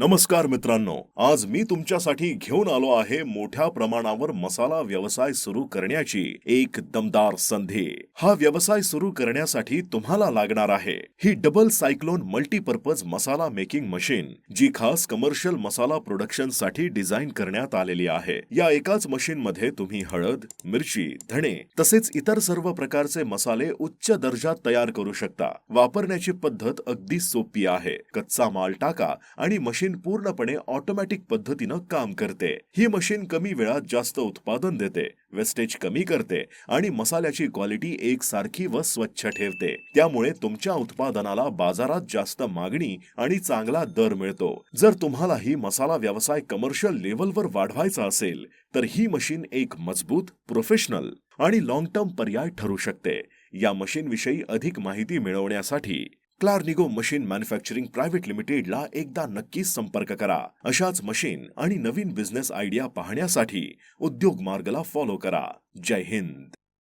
नमस्कार मित्रांनो, आज मी तुमच्यासाठी घेऊन आलो आहे मोठ्या प्रमाणावर मसाला व्यवसाय सुरू करण्याची एक दमदार संधी। हा व्यवसाय सुरू करण्यासाठी तुम्हाला लागणार आहे ही डबल सायक्लोन मल्टीपर्पज मसाला मेकिंग मशीन, जी खास कमर्शियल मसाला प्रोडक्शन साठी डिझाइन करण्यात आलेली आहे। या एकाच मशीन मध्ये तुम्ही हळद, मिरची, धणे तसेच इतर सर्व प्रकारचे मसाले उच्च दर्जात तयार करू शकता। वापरण्याची पद्धत अगदी सोपी आहे। कच्चा माल टाका आणि मशीन पूर्णपणे ऑटोमॅटिक पद्धतीने काम करते। ही मशीन कमी वेळात जास्त उत्पादन देते, वेस्टेज कमी करते आणि मसाल्याची क्वालिटी एकसारखी व स्वच्छ ठेवते। त्यामुळे तुमच्या उत्पादनाला बाजारात जास्त मागणी आणि चांगला दर मिळतो। जर तुम्हाला ही मसाला व्यवसाय कमर्शियल लेव्हलवर वाढवायचा असेल तर ही मशीन एक मजबूत, प्रोफेशनल आणि लॉंग टर्म पर्याय ठरू शकते। या मशीन विषयी अधिक माहिती मिळवण्यासाठी क्लार्निगो मशीन मॅन्युफॅक्चरिंग प्रायव्हेट लिमिटेडला एकदा नक्कीच संपर्क करा। अशाच मशीन आणि नवीन बिझनेस आयडिया पाहण्यासाठी उद्योग मार्गला फॉलो करा। जय हिंद।